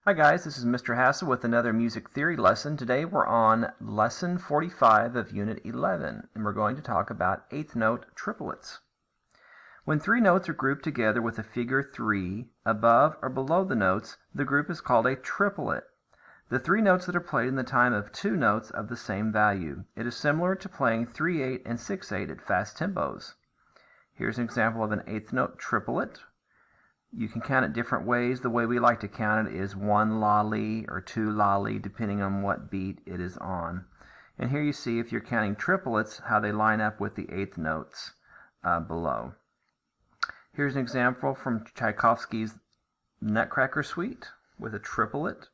Hi guys, this is Mr. Hassel with another music theory lesson. Today we're on lesson 45 of unit 11 and we're going to talk about eighth note triplets. When three notes are grouped together with a figure 3 above or below the notes, the group is called a triplet. The three notes that are played in the time of two notes of the same value. It is similar to playing 3/8 and 6/8 at fast tempos. Here's an example of an eighth note triplet. You can count it different ways. The way we like to count it is 1 lolly or 2 lolly, depending on what beat it is on. And here you see, if you're counting triplets, how they line up with the eighth notes below. Here's an example from Tchaikovsky's Nutcracker Suite with a triplet.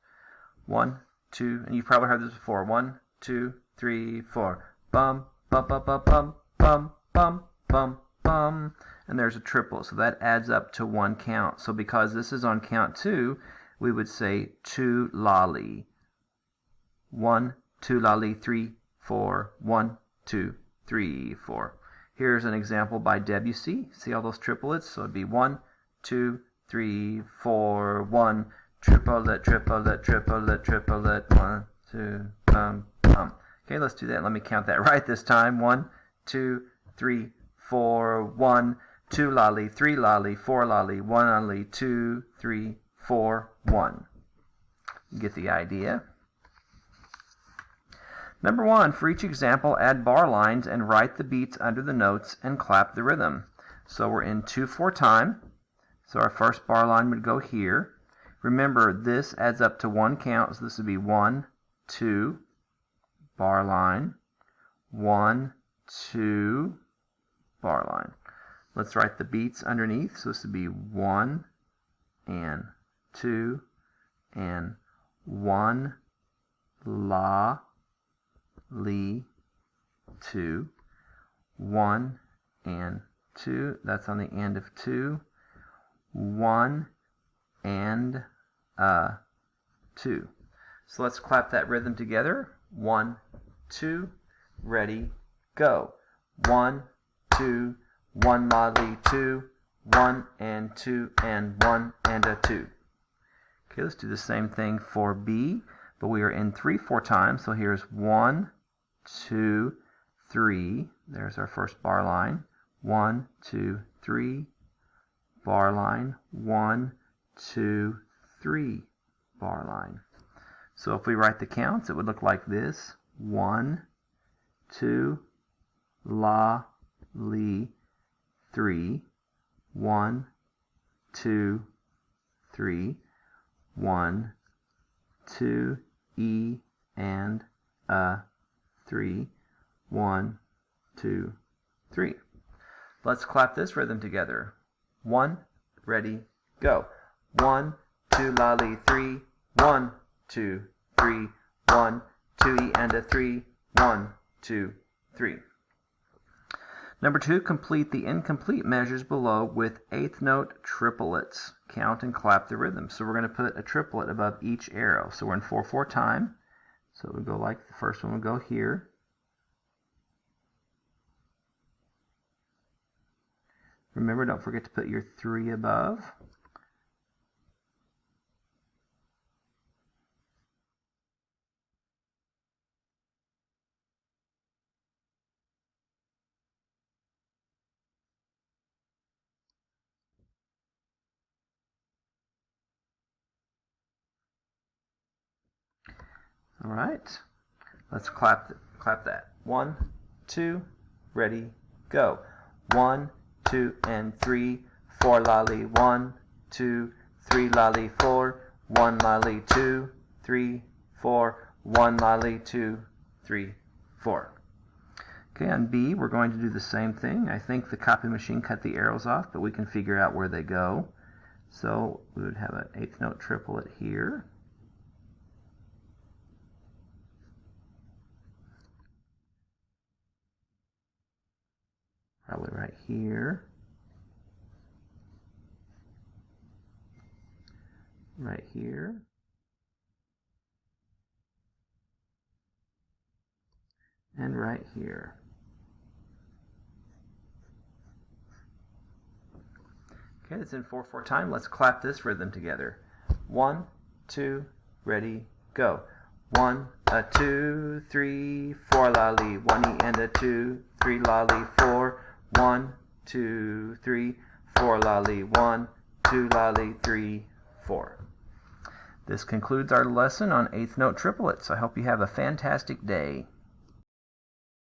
1, 2, and you've probably heard this before. 1, 2, 3, 4. Bum, bum, bum, bum, bum, bum, bum, bum, bum. And there's a triplet, so that adds up to one count. So because this is on count 2, we would say 2 lolly. 1, 2 lolly, 3, 4. 1, 2, 3, 4. Here's an example by Debussy. See all those triplets? So it'd be 1, 2, 3, 4, 1. Triplet, triplet, triplet, triplet. 1, 2, bum, bum. Okay, let's do that. Let me count that right this time. 1, 2, 3, 4, 1. 2 lolly, 3 lolly, 4 lolly, 1 lolly, 2, 3, 4, 1. You get the idea. Number 1, for each example, add bar lines and write the beats under the notes and clap the rhythm. So we're in 2/4 time. So our first bar line would go here. Remember, this adds up to one count, so this would be 1, 2, bar line, 1, 2, bar line. Let's write the beats underneath. So this would be 1 and 2 and 1 la li 2, 1 and 2. That's on the end of 2. 1 and 2. So let's clap that rhythm together. 1, 2, ready, go. 1, 2, 1 lolly, 2, 1 and 2 and 1 and a 2. Okay, let's do the same thing for B, but we are in 3/4 time. So here's 1, 2, 3. There's our first bar line. 1, 2, 3, bar line. 1, 2, 3, bar line. So if we write the counts, it would look like this. 1, 2, la, li, 3, 1, 2, 3, 1, 2, E and 3, 1, 2, 3. Let's clap this rhythm together. 1, ready, go. 1, 2 lolly, 3, 1, 2, 3, 1, 2 E and a 3, 1, 2, 3. Number 2, complete the incomplete measures below with eighth note triplets. Count and clap the rhythm. So we're going to put a triplet above each arrow. So we're in 4/4 time. So it would go like the first one would go here. Remember, don't forget to put your 3 above. All right, let's clap that. 1, 2, ready, go. 1, 2, and 3, 4 lolly, 1, 2, 3 lolly, 4, 1 lolly, 2, 3, 4, 1 lolly, 2, 3, 4. Okay, on B, we're going to do the same thing. I think the copy machine cut the arrows off, but we can figure out where they go. So we would have an eighth note triplet here. Probably right here. Right here. And right here. Okay, it's in 4/4 time. Let's clap this rhythm together. 1, 2, ready, go. 1, a 2, 3, 4, lolly, 1 E and a 2, 3, lolly, 4, 1, 2, 3, 4, lolly, 1, 2, lolly, 3, 4. This concludes our lesson on eighth note triplets. I hope you have a fantastic day.